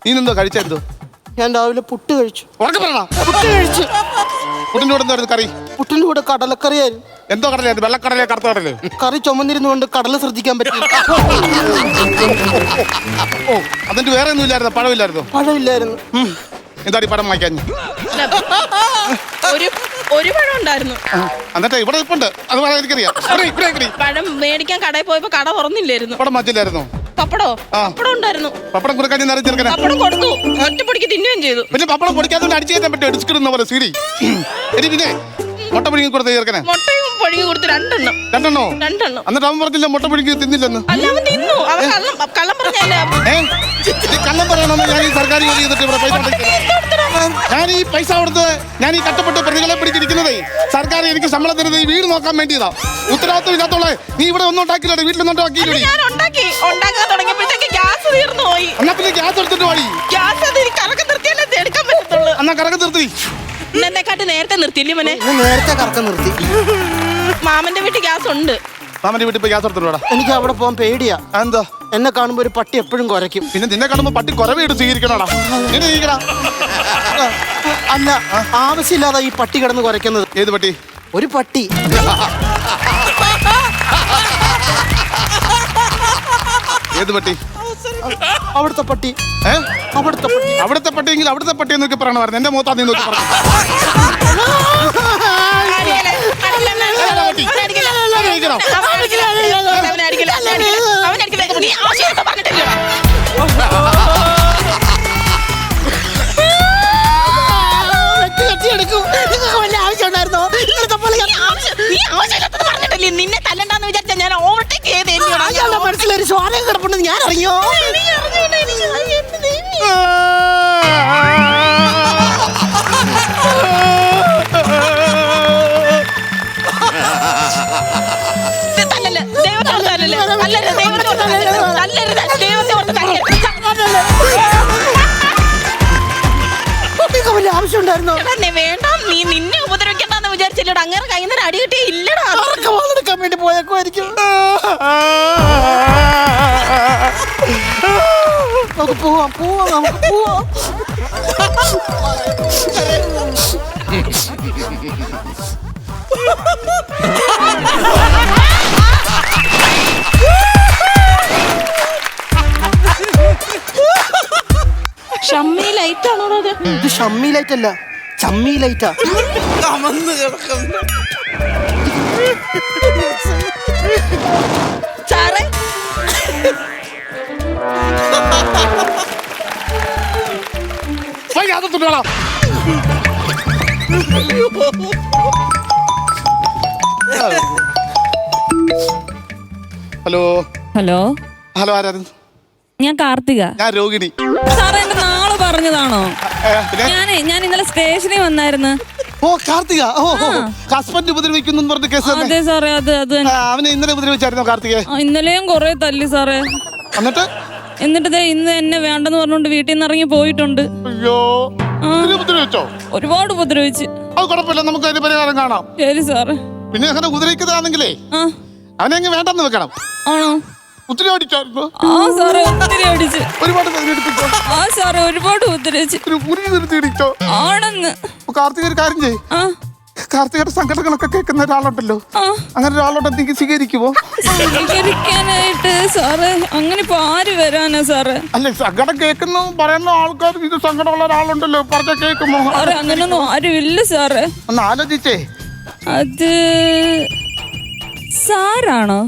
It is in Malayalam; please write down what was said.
നീ എന്തോ കഴിച്ചെന്തോ? ഞാൻ രാവിലെ പുട്ട് കഴിച്ചു. ഉറക്കെ പറയണ. പുട്ട് കഴിച്ചു. പുട്ടിന്റെ കൂടെ എന്തായിരുന്നു കറി? പുട്ടിന്റെ കൂടെ കടലക്കറിയായിരുന്നു. എന്തോ കടലായിരുന്നു? വെള്ളക്കടലേ കറുത്ത കടല്? കറി ചുമന്നിരുന്നുകൊണ്ട് കടല ശ്രദ്ധിക്കാൻ പറ്റില്ല. ഓ, അതിന്റെ വേറെ ഒന്നും ഇല്ലായിരുന്നു? പഴമില്ലായിരുന്നു? പഴമില്ലായിരുന്നു. എന്താടി പഴം വാങ്ങിക്കാൻ? ഒരു പഴം ഉണ്ടായിരുന്നു. എന്നിട്ട് ഇവിടെ ഇപ്പുണ്ട്. അത് പറയാൻ എനിക്കറിയാം. പഴം മേടിക്കാൻ കടയിൽ പോയപ്പോ കട തുറന്നില്ലായിരുന്നു. പടം മാറ്റില്ലായിരുന്നു? പപ്പടം ഉണ്ടായിരുന്നു. പപ്പടം കൊടുക്കാൻ നിറച്ചെടുക്കണം. പപ്പടം കൊടുത്തു, ഒറ്റപ്പൊടിക്ക് തിന്നുകയും ചെയ്തു. പിന്നെ പപ്പടം പൊടിക്കാതെ അടിച്ചു കയറ്റാൻ പറ്റും? എടുക്കുന്ന പോലെ സീഡി. എടി പിന്നെ മുട്ട പുഴുങ്ങി കൊടുത്ത് ചേർക്കണേ. മുട്ടയും പുഴുങ്ങി കൊടുത്ത് രണ്ടെണ്ണം. എന്നിട്ട് അവൻ പറഞ്ഞില്ല മുട്ട പുഴുങ്ങി തിന്നില്ലെന്ന്? അല്ല, അവൻ തിന്നു. അവൻ കള്ളം പറഞ്ഞല്ലേ? കള്ളം പറയണമെന്ന് ഞാൻ ഈ സർക്കാർ ജോലി ചെയ്തിട്ട് ഇവിടെ പൈസ ഞാൻ ഈ പൈസ കൊടുത്ത് ഞാൻ ഈ കഷ്ടപ്പെട്ട് പ്രതികളെ പിടിച്ചിരിക്കുന്നതേ സർക്കാർ എനിക്ക് ശമ്പളം തരുന്നത് ഈ വീട് നോക്കാൻ വേണ്ടിയതാ. ഉത്തരവാദിത്വം ഇല്ലാത്തോളെ നീ ഇവിടെ ഒന്നും ഉണ്ടാക്കിയില്ലേ? വീട്ടിലൊന്നും ഉണ്ടാക്കിയില്ലേ? ഞാൻ ഉണ്ടാക്കാൻ തുടങ്ങിയപ്പോഴത്തേക്ക് ഗ്യാസ് തീർന്നു പോയി. എന്നാ പിന്നെ ഗ്യാസ് എടുത്തിട്ട് പോയി. ഗ്യാസ് കറക്കം നിർത്തിയാലേ എടുക്കാൻ പറ്റത്തുള്ളൂ. എന്നാ കറക്കം നിർത്തി. എന്നെക്കാട്ട് നേരത്തെ നിർത്തിയില്ലേ മോനെ? നേരത്തെ കറക്കം നിർത്തി. മാമന്റെ വീട്ടിൽ ഗ്യാസ് ഉണ്ട്. മാമന്റെ വീട്ടിൽ പോയി ഗ്യാസ് എടുത്തിട്ട് എനിക്ക് അവിടെ പോകാൻ പേടിയാ. എന്താ? എന്നെ കാണുമ്പോ ഒരു പട്ടി എപ്പോഴും കുരയ്ക്കും. പിന്നെ നിന്നെ കാണുമ്പോ പട്ടി കുറവേട്ട് സ്വീകരിക്കണോടാ? അല്ല, ആവശ്യമില്ലാതെ ഈ പട്ടി കിടന്ന് കുരയ്ക്കുന്നത്. ഏത് പട്ടി? ഒരു പട്ടി. ഏത് പട്ടി? അവിടുത്തെ പട്ടി. അവിടുത്തെ പട്ടി. അവിടുത്തെ പട്ടിയെങ്കിൽ അവിടുത്തെ പട്ടി എന്നൊക്കെ പറയണമായിരുന്നു. എന്റെ മൂത്താ നീ നോക്കി പറഞ്ഞു. നിന്നെ തല്ലണ്ടെന്ന് വിചാരിച്ചാ ഞാൻ ഓവർടേക്ക് ചെയ്ത് മനസ്സിലൊരു സ്വാധീനം കിടപ്പുണ്ടെന്ന് ഞാൻ അറിയോ? ആവശ്യമുണ്ടായിരുന്നോ? വേണ്ട, നീ നിന്നെ ഉപദ്രവിക്കണ്ടെന്ന് വിചാരിച്ചില്ലടാ. അങ്ങനെ കയ്യിൽ നിന്ന് അടി കിട്ടിയ ഇല്ലടാ. എടുക്കാൻ വേണ്ടി പോയേക്കുമായിരിക്കും. നമുക്ക് പോവാം. നമുക്ക് പോവാം. ഷമ്മി ലൈറ്റ് ആണോ അത്? ഇത് ഷമ്മി ലൈറ്റ് അല്ല, ചമ്മി ലൈറ്റാ. സാറേ, ഹലോ ഹലോ ഹലോ, ആരായിരുന്നു? ഞാൻ കാർത്തിക. ഞാൻ രോഹിണി. സാറേ, എന്റെ നാളെ പറഞ്ഞതാണോ? ഞാൻ ഇന്നലെ സ്റ്റേഷനിൽ വന്നായിരുന്നു. ഓ, കാർത്തിക. ഓ, ഹസ്ബൻഡ് ഉപദ്രവിക്കുന്നു പറഞ്ഞ കേസ്. അതെ സാറേ, അത് അവനെ ഇന്നലെ ഉപദ്രവിച്ചായിരുന്നോ കാർത്തികയെ? ഇന്നലെയും കൊറേ തല്ലി സാറേ. എന്നിട്ട് ഇന്ന് എന്നെ വേണ്ടെന്ന് പറഞ്ഞോണ്ട് വീട്ടിൽ നിന്ന് ഇറങ്ങി പോയിട്ടുണ്ട്. അയ്യോ, ഉപദ്രവിച്ചോ? ഒരുപാട് ഉപദ്രവിച്ച്. അത് കുഴപ്പമില്ല, നമുക്ക് അതിന് പരിഹാരം കാണാം. ശരി സാറേ. പിന്നെ അങ്ങനെ ഉപദ്രവിക്കുന്നതാണെങ്കിലേ അവനെ അങ്ങ് വേണ്ടെന്ന് വെക്കണം. ആണോ? ഒത്തിരി അടിച്ചായിരുന്നു? ആ സാറേ, ഒത്തിരി അടിച്ച്. ഒരുപാട് വേദനിപ്പിച്ചോ? ആ സാറേ, ഒരുപാട് ഉപദ്രവിച്ച്. ഇടിച്ചോ? ആണെന്ന്. കാർത്തിക ഒരു കാര്യം ചെയ്യ്. കാർത്തികയുടെ സംഘടനകളൊക്കെ കേൾക്കുന്ന ഒരാളുണ്ടല്ലോ, അങ്ങനെ ഒരാളുണ്ടെങ്കിൽ സ്വീകരിക്കുമോ? സ്വീകരിക്കാനായിട്ട് സാറേ, അങ്ങനെ ഇപ്പൊ ആര് വരാനാ സാറേ? അല്ല, സങ്കടം കേൾക്കുന്ന പറയുന്ന ആൾക്കാർ ഇത് സങ്കടമുള്ള ഒരാളുണ്ടല്ലോ, പറഞ്ഞ കേൾക്കുമോ? സാറേ, അങ്ങനൊന്നും ആരുമില്ല സാറേ. ഒന്ന് ആലോചിച്ചേ. അത് സാറാണോ?